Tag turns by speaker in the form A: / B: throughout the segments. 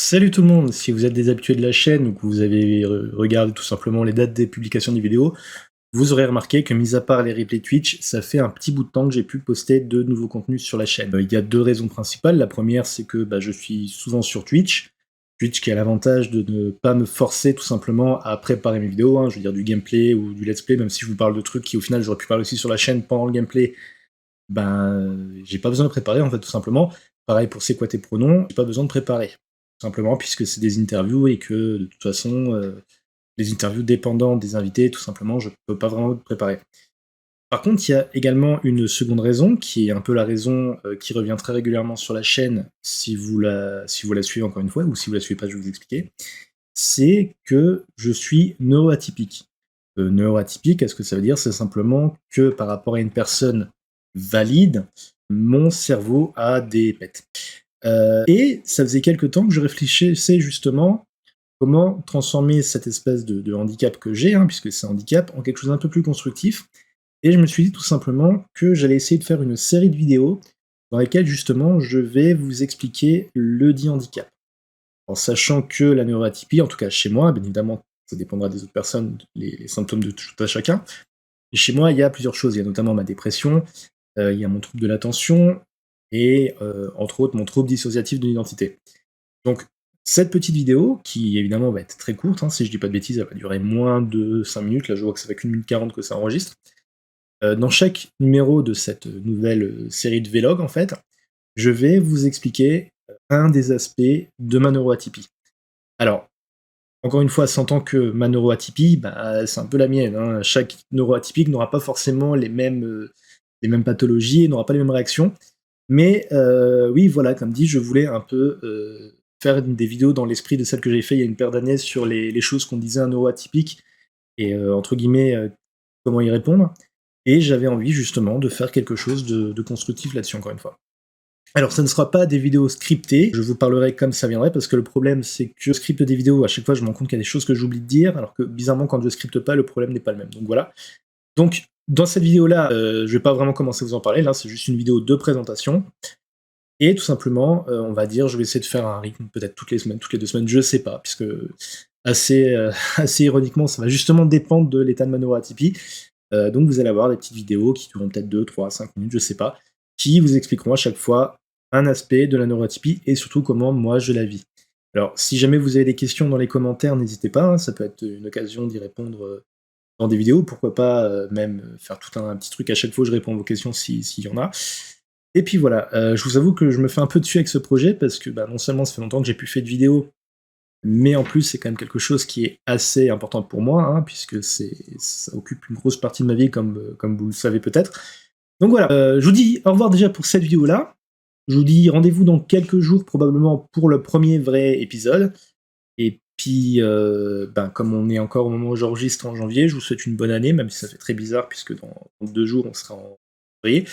A: Salut tout le monde, si vous êtes des habitués de la chaîne ou que vous avez regardé tout simplement les dates des publications des vidéos, vous aurez remarqué que mis à part les replays Twitch, ça fait un petit bout de temps que j'ai pu poster de nouveaux contenus sur la chaîne. Il y a deux raisons principales. La première, c'est que je suis souvent sur Twitch. Twitch qui a l'avantage de ne pas me forcer tout simplement à préparer mes vidéos, je veux dire du gameplay ou du let's play, même si je vous parle de trucs qui au final j'aurais pu parler aussi sur la chaîne pendant le gameplay, j'ai pas besoin de préparer en fait tout simplement. Pareil pour C'est quoi tes pronoms, j'ai pas besoin de préparer. Tout simplement puisque c'est des interviews et que de toute façon, les interviews dépendant des invités, tout simplement, je peux pas vraiment préparer. Par contre, il y a également une seconde raison, qui est un peu la raison qui revient très régulièrement sur la chaîne, si vous la suivez encore une fois, ou si vous la suivez pas, je vais vous expliquer. C'est que je suis neuroatypique. Neuroatypique, qu'est-ce que ça veut dire? C'est simplement que par rapport à une personne valide, mon cerveau a des pets. Et ça faisait quelque temps que je réfléchissais justement comment transformer cette espèce de handicap que j'ai, puisque c'est un handicap, en quelque chose d'un peu plus constructif. Et je me suis dit tout simplement que j'allais essayer de faire une série de vidéos dans lesquelles justement je vais vous expliquer le dit handicap. En sachant que la neuroatypie, en tout cas chez moi, bien évidemment ça dépendra des autres personnes, les symptômes de tout à chacun, et chez moi il y a plusieurs choses, il y a notamment ma dépression, il y a mon trouble de l'attention, et entre autres mon trouble dissociatif de l'identité. Donc cette petite vidéo, qui évidemment va être très courte, si je dis pas de bêtises, elle va durer moins de 5 minutes, là je vois que ça fait qu'1 minute 40 que ça enregistre. Dans chaque numéro de cette nouvelle série de vlogs en fait, je vais vous expliquer un des aspects de ma neuroatypie. Alors, encore une fois, s'entend que ma neuroatypie, c'est un peu la mienne, chaque neuroatypique n'aura pas forcément les mêmes pathologies et n'aura pas les mêmes réactions. Mais oui, voilà, comme dit, je voulais un peu faire des vidéos dans l'esprit de celles que j'ai fait il y a une paire d'années sur les choses qu'on disait un neuroatypique et entre guillemets, comment y répondre. Et j'avais envie justement de faire quelque chose de constructif là-dessus, encore une fois. Alors, ça ne sera pas des vidéos scriptées, je vous parlerai comme ça viendrait, parce que le problème, c'est que je scripte des vidéos, à chaque fois je me rends compte qu'il y a des choses que j'oublie de dire, alors que bizarrement, quand je scripte pas, le problème n'est pas le même. Donc voilà. Donc, dans cette vidéo-là, je vais pas vraiment commencer à vous en parler, là, c'est juste une vidéo de présentation. Et tout simplement, on va dire, je vais essayer de faire un rythme peut-être toutes les semaines, toutes les 2 semaines, je sais pas, puisque assez, assez ironiquement, ça va justement dépendre de l'état de ma neuroatypie. Donc vous allez avoir des petites vidéos qui dureront peut-être 2, 3, 5 minutes, je sais pas, qui vous expliqueront à chaque fois un aspect de la neuroatypie et surtout comment moi je la vis. Alors si jamais vous avez des questions dans les commentaires, n'hésitez pas, ça peut être une occasion d'y répondre dans des vidéos, pourquoi pas même faire tout un petit truc à chaque fois où je réponds à vos questions s'il y en a. Et puis voilà, je vous avoue que je me fais un peu dessus avec ce projet parce que non seulement ça fait longtemps que j'ai plus fait de vidéos, mais en plus c'est quand même quelque chose qui est assez important pour moi, puisque ça occupe une grosse partie de ma vie comme vous le savez peut-être. Donc voilà, je vous dis au revoir déjà pour cette vidéo-là. Je vous dis rendez-vous dans quelques jours probablement pour le premier vrai épisode. Et puis, comme on est encore au moment où j'enregistre en janvier, je vous souhaite une bonne année, même si ça fait très bizarre puisque dans 2 jours on sera en février.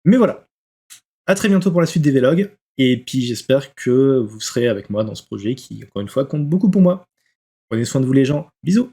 A: Mais voilà, à très bientôt pour la suite des vlogs, et puis j'espère que vous serez avec moi dans ce projet qui, encore une fois, compte beaucoup pour moi. Prenez soin de vous les gens, bisous!